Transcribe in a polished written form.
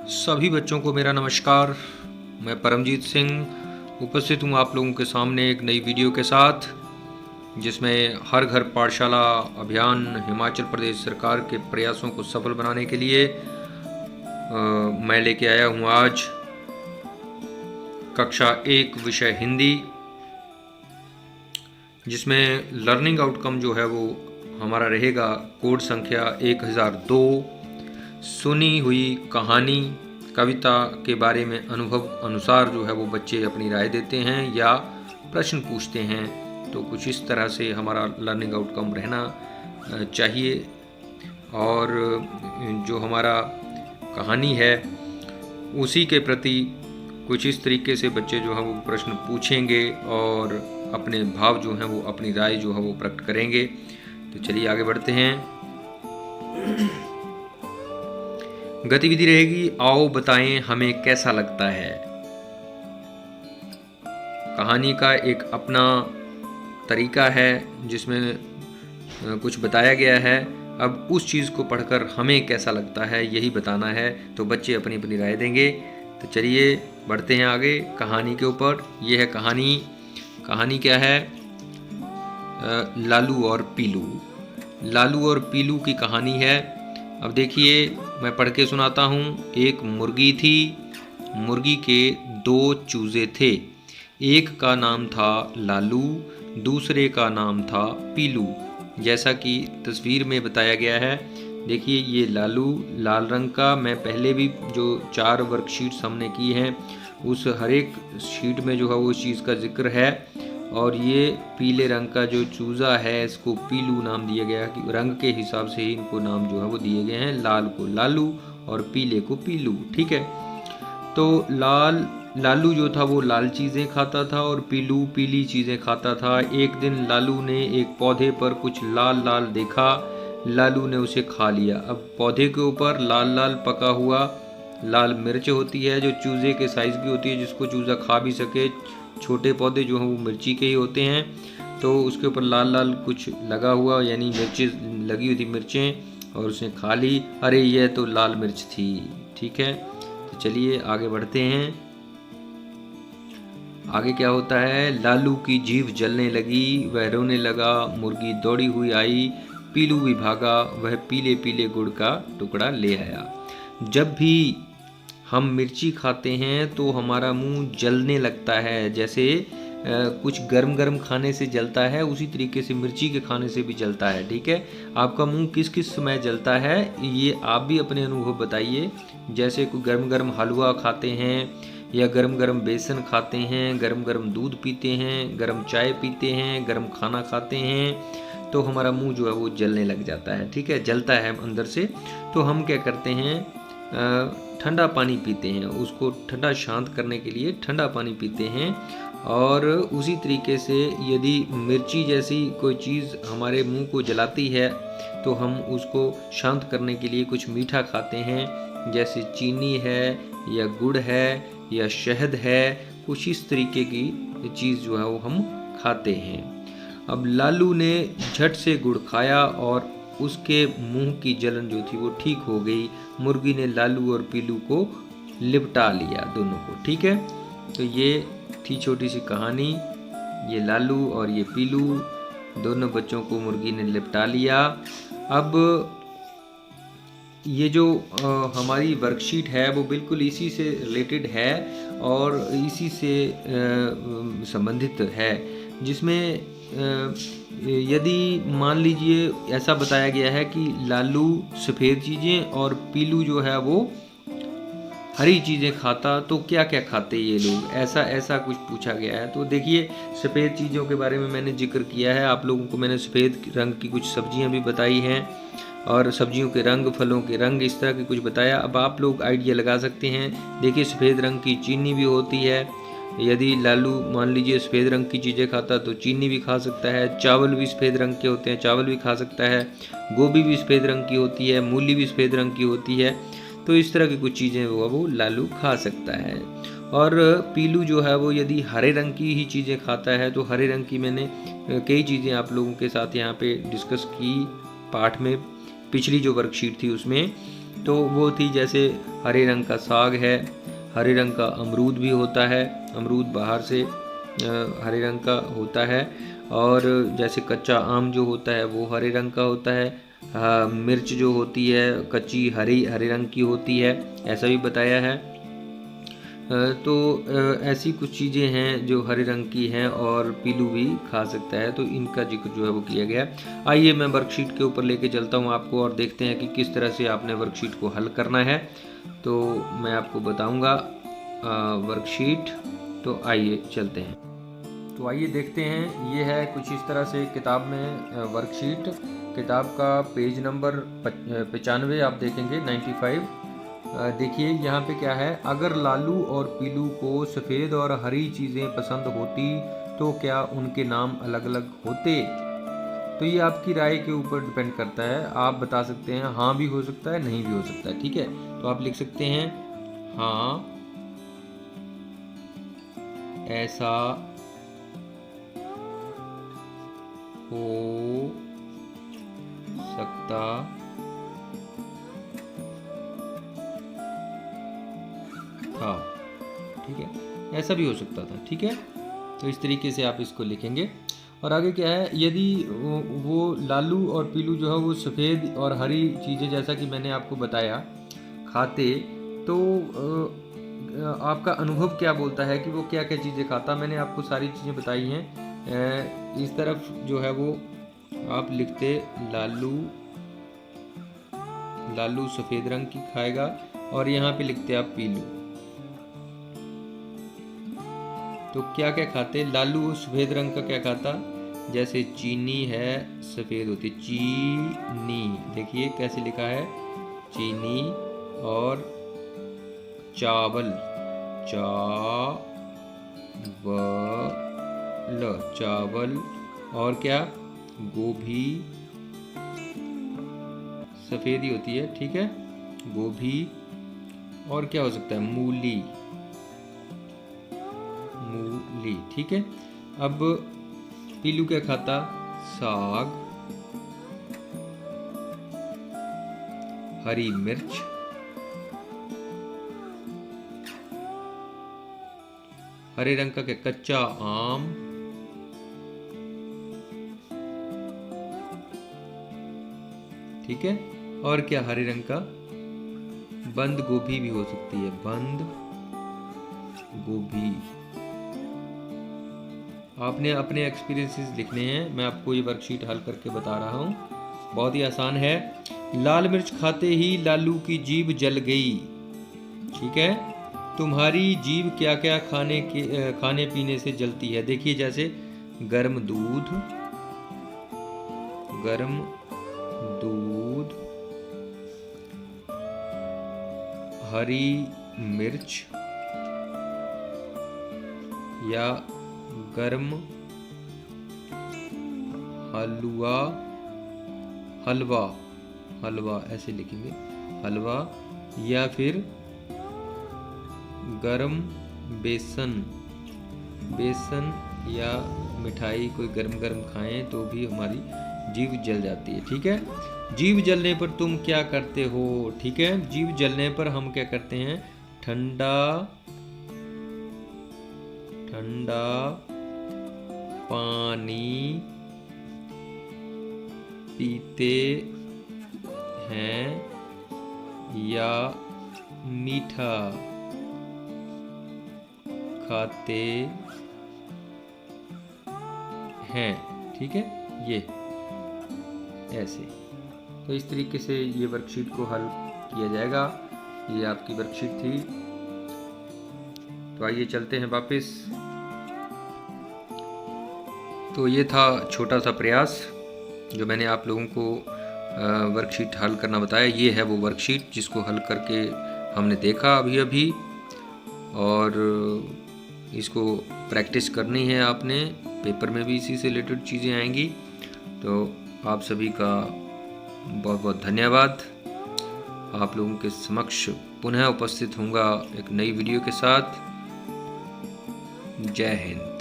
सभी बच्चों को मेरा नमस्कार। मैं परमजीत सिंह उपस्थित हूँ आप लोगों के सामने एक नई वीडियो के साथ, जिसमें हर घर पाठशाला अभियान हिमाचल प्रदेश सरकार के प्रयासों को सफल बनाने के लिए मैं लेके आया हूँ आज कक्षा 1 विषय हिंदी, जिसमें लर्निंग आउटकम जो है वो हमारा रहेगा कोड संख्या 1002, सुनी हुई कहानी कविता के बारे में अनुभव अनुसार जो है वो बच्चे अपनी राय देते हैं या प्रश्न पूछते हैं। तो कुछ इस तरह से हमारा लर्निंग आउटकम रहना चाहिए। और जो हमारा कहानी है उसी के प्रति कुछ इस तरीके से बच्चे जो है वो प्रश्न पूछेंगे और अपने भाव जो हैं वो अपनी राय जो है वो प्रकट करेंगे। तो चलिए आगे बढ़ते हैं। गतिविधि रहेगी, आओ बताएं हमें कैसा लगता है। कहानी का एक अपना तरीका है जिसमें कुछ बताया गया है। अब उस चीज़ को पढ़कर हमें कैसा लगता है यही बताना है। तो बच्चे अपनी अपनी राय देंगे। तो चलिए बढ़ते हैं आगे कहानी के ऊपर। ये है कहानी। कहानी क्या है? लालू और पीलू। लालू और पीलू की कहानी है। अब देखिए मैं पढ़ के सुनाता हूँ। एक मुर्गी थी। मुर्गी के 2 चूजे थे। एक का नाम था लालू, दूसरे का नाम था पीलू। जैसा कि तस्वीर में बताया गया है। देखिए ये लालू लाल रंग का, मैं पहले भी जो 4 वर्कशीट्स हमने की हैं उस हर एक शीट में जो है वो इस चीज़ का जिक्र है। और ये पीले रंग का जो चूज़ा है इसको पीलू नाम दिया गया है कि रंग के हिसाब से ही इनको नाम जो है वो दिए गए हैं। लाल को लालू और पीले को पीलू। ठीक है। तो लालू जो था वो लाल चीज़ें खाता था और पीलू पीली चीज़ें खाता था। एक दिन लालू ने एक पौधे पर कुछ लाल लाल देखा। लालू ने उसे खा लिया। अब पौधे के ऊपर लाल लाल पका हुआ लाल मिर्च होती है जो चूज़े के साइज़ की होती है, जिसको चूज़ा खा भी सके। छोटे पौधे जो हैं वो मिर्ची के ही होते हैं। तो उसके ऊपर लाल लाल कुछ लगा हुआ, यानी मिर्चें लगी हुई थी मिर्चें, और उसने खा ली। अरे यह तो लाल मिर्च थी। ठीक है। तो चलिए आगे बढ़ते हैं। आगे क्या होता है? लालू की जीभ जलने लगी, वह रोने लगा। मुर्गी दौड़ी हुई आई, पीलू भी भागा, वह पीले पीले गुड़ का टुकड़ा ले आया। जब भी हम मिर्ची खाते हैं तो हमारा मुंह जलने लगता है। जैसे कुछ गर्म गर्म खाने से जलता है, उसी तरीके से मिर्ची के खाने से भी जलता है। ठीक है। आपका मुंह किस किस समय जलता है ये आप भी अपने अनुभव बताइए। जैसे कोई गर्म गर्म हलवा खाते हैं या गर्म गर्म बेसन खाते हैं, गर्म गर्म दूध पीते हैं, गर्म चाय पीते हैं, गर्म खाना खाते हैं, तो हमारा मुंह जो है वो जलने लग जाता है। ठीक है। जलता है अंदर से। तो हम क्या करते हैं? ठंडा पानी पीते हैं। उसको ठंडा शांत करने के लिए ठंडा पानी पीते हैं। और उसी तरीके से यदि मिर्ची जैसी कोई चीज़ हमारे मुंह को जलाती है तो हम उसको शांत करने के लिए कुछ मीठा खाते हैं, जैसे चीनी है या गुड़ है या शहद है। कुछ इस तरीके की चीज़ जो है वो हम खाते हैं। अब लालू ने झट से गुड़ खाया और उसके मुंह की जलन जो थी वो ठीक हो गई। मुर्गी ने लालू और पीलू को लिपटा लिया, दोनों को। ठीक है। तो ये थी छोटी सी कहानी। ये लालू और ये पीलू दोनों बच्चों को मुर्गी ने लिपटा लिया। अब ये जो हमारी वर्कशीट है वो बिल्कुल इसी से रिलेटेड है और इसी से संबंधित है, जिसमें यदि मान लीजिए ऐसा बताया गया है कि लालू सफ़ेद चीज़ें और पीलू जो है वो हरी चीज़ें खाता, तो क्या क्या खाते ये लोग, ऐसा कुछ पूछा गया है। तो देखिए सफ़ेद चीज़ों के बारे में मैंने जिक्र किया है। आप लोगों को मैंने सफ़ेद रंग की कुछ सब्जियां भी बताई हैं और सब्जियों के रंग, फलों के रंग, इस तरह के कुछ बताया। अब आप लोग आइडिया लगा सकते हैं। देखिए सफ़ेद रंग की चीनी भी होती है। यदि लालू मान लीजिए सफ़ेद रंग की चीज़ें खाता तो चीनी भी खा सकता है। चावल भी सफ़ेद रंग के होते हैं, चावल भी खा सकता है। गोभी भी सफ़ेद रंग की होती है, मूली भी सफ़ेद रंग की होती है। तो इस तरह की कुछ चीज़ें वो लालू खा सकता है। और पीलू जो है वो यदि हरे रंग की ही चीज़ें खाता है तो हरे रंग की मैंने कई चीज़ें आप लोगों के साथ यहाँ पे डिस्कस की पाठ में, पिछली जो वर्कशीट थी उसमें। तो वो थी जैसे हरे रंग का साग है, हरे रंग का अमरूद भी होता है, अमरूद बाहर से हरे रंग का होता है, और जैसे कच्चा आम जो होता है वो हरे रंग का होता है, मिर्च जो होती है कच्ची हरे रंग की होती है, ऐसा भी बताया है। तो ऐसी कुछ चीज़ें हैं जो हरे रंग की हैं और पीलू भी खा सकता है, तो इनका जिक्र जो है वो किया गया है। आइए मैं वर्कशीट के ऊपर लेके चलता हूँ आपको और देखते हैं कि किस तरह से आपने वर्कशीट को हल करना है। तो मैं आपको बताऊँगा वर्कशीट। तो आइए चलते हैं। तो आइए देखते हैं, ये है कुछ इस तरह से किताब में वर्कशीट। किताब का पेज नंबर 95 आप देखेंगे, 95। देखिए यहाँ पे क्या है, अगर लालू और पीलू को सफ़ेद और हरी चीज़ें पसंद होती तो क्या उनके नाम अलग अलग होते। तो ये आपकी राय के ऊपर डिपेंड करता है, आप बता सकते हैं हाँ भी हो सकता है, नहीं भी हो सकता है। ठीक है, तो आप लिख सकते हैं हाँ ऐसा हो सकता था। ठीक है, ऐसा भी हो सकता था। ठीक है, तो इस तरीके से आप इसको लिखेंगे। और आगे क्या है, यदि वो लालू और पीलू जो है वो सफ़ेद और हरी चीज़ें जैसा कि मैंने आपको बताया खाते, तो आपका अनुभव क्या बोलता है कि वो क्या क्या चीज़ें खाता। मैंने आपको सारी चीज़ें बताई हैं। इस तरफ जो है वो आप लिखते लालू सफ़ेद रंग की खाएगा, और यहाँ पे लिखते आप पीलू। तो क्या क्या खाते, लालू सफ़ेद रंग का क्या खाता, जैसे चीनी है सफ़ेद होती, चीनी, देखिए कैसे लिखा है चीनी, और चावल चावल, और क्या गोभी सफ़ेद ही होती है। ठीक है, गोभी, और क्या हो सकता है मूली। ठीक है, अब पीलू क्या खाता, साग, हरी मिर्च, हरे रंग का क्या कच्चा आम, ठीक है, और क्या हरे रंग का बंद गोभी भी हो सकती है, बंद गोभी। आपने अपने एक्सपीरियंसेस लिखने हैं, मैं आपको ये वर्कशीट हल करके बता रहा हूँ, बहुत ही आसान है। लाल मिर्च खाते ही लालू की जीभ जल गई। ठीक है, तुम्हारी जीभ क्या क्या खाने पीने से जलती है। देखिए जैसे गर्म दूध, हरी मिर्च, या गर्म हलवा ऐसे लिखेंगे, हलवा, या फिर गर्म बेसन या मिठाई कोई गर्म खाएं तो भी हमारी जीभ जल जाती है। ठीक है, जीभ जलने पर तुम क्या करते हो। ठीक है, जीभ जलने पर हम क्या करते हैं, ठंडा पानी पीते हैं या मीठा खाते हैं। ठीक है, ये ऐसे, तो इस तरीके से ये वर्कशीट को हल किया जाएगा। ये आपकी वर्कशीट थी। तो आइए चलते हैं वापस। तो ये था छोटा सा प्रयास जो मैंने आप लोगों को वर्कशीट हल करना बताया। ये है वो वर्कशीट जिसको हल करके हमने देखा अभी, और इसको प्रैक्टिस करनी है आपने, पेपर में भी इसी से रिलेटेड चीज़ें आएंगी। तो आप सभी का बहुत बहुत धन्यवाद। आप लोगों के समक्ष पुनः उपस्थित होऊंगा एक नई वीडियो के साथ। जय हिंद।